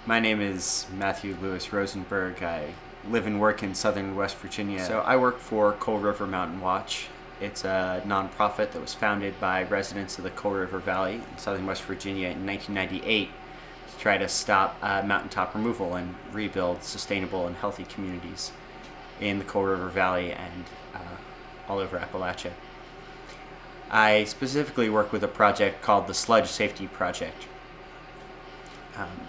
My name is Mathew Louis-Rosenberg. I live and work in southern West Virginia. So I work for Coal River Mountain Watch. It's a nonprofit that was founded by residents of the Coal River Valley in southern West Virginia in 1998 to try to stop mountaintop removal and rebuild sustainable and healthy communities in the Coal River Valley and all over Appalachia. I specifically work with a project called the Sludge Safety Project.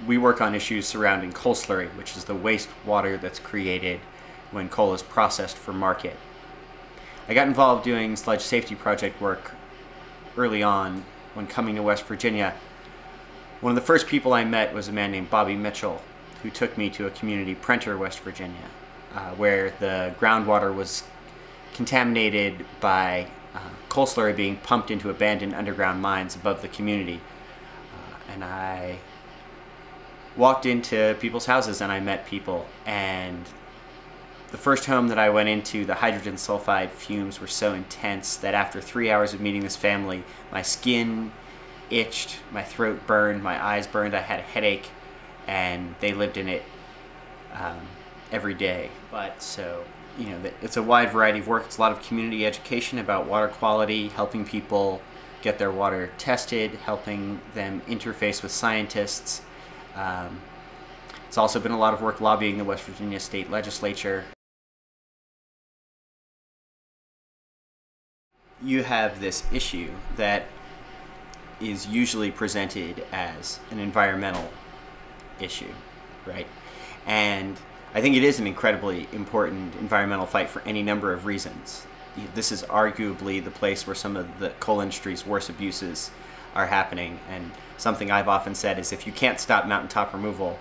We work on issues surrounding coal slurry, which is the wastewater that's created when coal is processed for market. I got involved doing sludge safety project work early on when coming to West Virginia. One of the first people I met was a man named Bobby Mitchell, who took me to a community, Prenter, West Virginia, where the groundwater was contaminated by coal slurry being pumped into abandoned underground mines above the community. And I walked into people's houses and I met people, and the first home that I went into, the hydrogen sulfide fumes were so intense that after 3 hours of meeting this family, my skin itched, my throat burned, my eyes burned, I had a headache, and they lived in it every day. But so, you know, it's a wide variety of work. It's a lot of community education about water quality, helping people get their water tested, helping them interface with scientists. It's also been a lot of work lobbying the West Virginia State Legislature. You have this issue that is usually presented as an environmental issue, right? And I think it is an incredibly important environmental fight for any number of reasons. This is arguably the place where some of the coal industry's worst abuses are happening, and something I've often said is, if you can't stop mountaintop removal,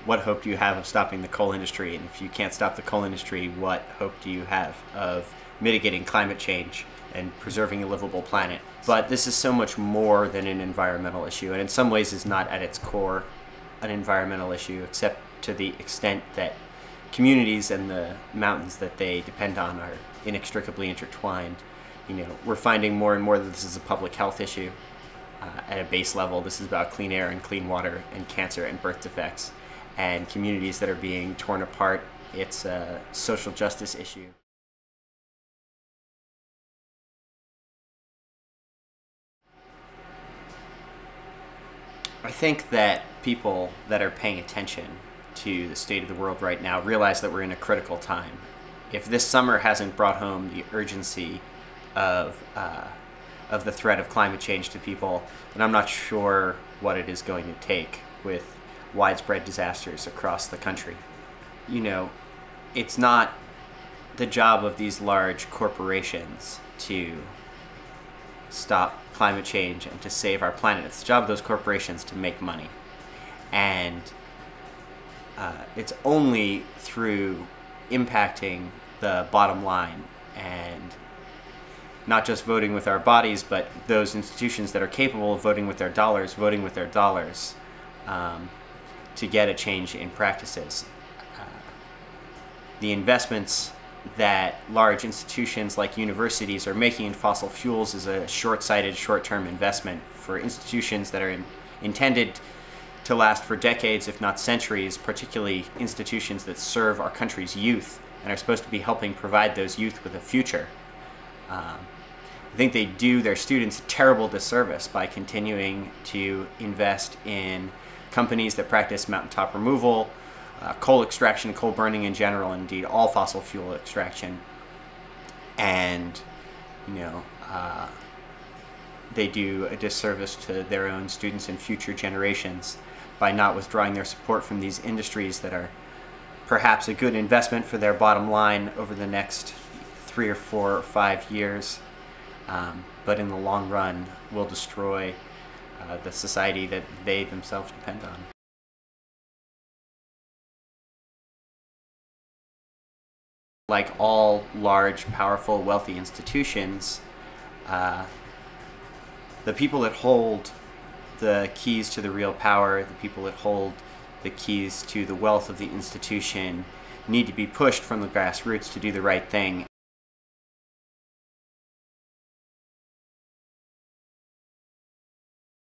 what hope do you have of stopping the coal industry? And if you can't stop the coal industry, what hope do you have of mitigating climate change and preserving a livable planet? But this is so much more than an environmental issue, and in some ways is not at its core an environmental issue, except to the extent that communities and the mountains that they depend on are inextricably intertwined. You know, we're finding more and more that this is a public health issue. At a base level, this is about clean air and clean water and cancer and birth defects. And communities that are being torn apart, it's a social justice issue. I think that people that are paying attention to the state of the world right now realize that we're in a critical time. If this summer hasn't brought home the urgency of the threat of climate change to people, then I'm not sure what it is going to take with widespread disasters across the country. You know, it's not the job of these large corporations to stop climate change and to save our planet. It's the job of those corporations to make money. And it's only through impacting the bottom line and not just voting with our bodies, but those institutions that are capable of voting with their dollars, to get a change in practices. The investments that large institutions like universities are making in fossil fuels is a short-sighted, short-term investment for institutions that are intended to last for decades, if not centuries, particularly institutions that serve our country's youth and are supposed to be helping provide those youth with a future. I think they do their students a terrible disservice by continuing to invest in companies that practice mountaintop removal, coal extraction, coal burning in general, and indeed all fossil fuel extraction. And, you know, they do a disservice to their own students and future generations by not withdrawing their support from these industries that are perhaps a good investment for their bottom line over the next 3 or 4 or 5 years. But in the long run will destroy the society that they themselves depend on. Like all large, powerful, wealthy institutions, the people that hold the keys to the real power, the people that hold the keys to the wealth of the institution, need to be pushed from the grassroots to do the right thing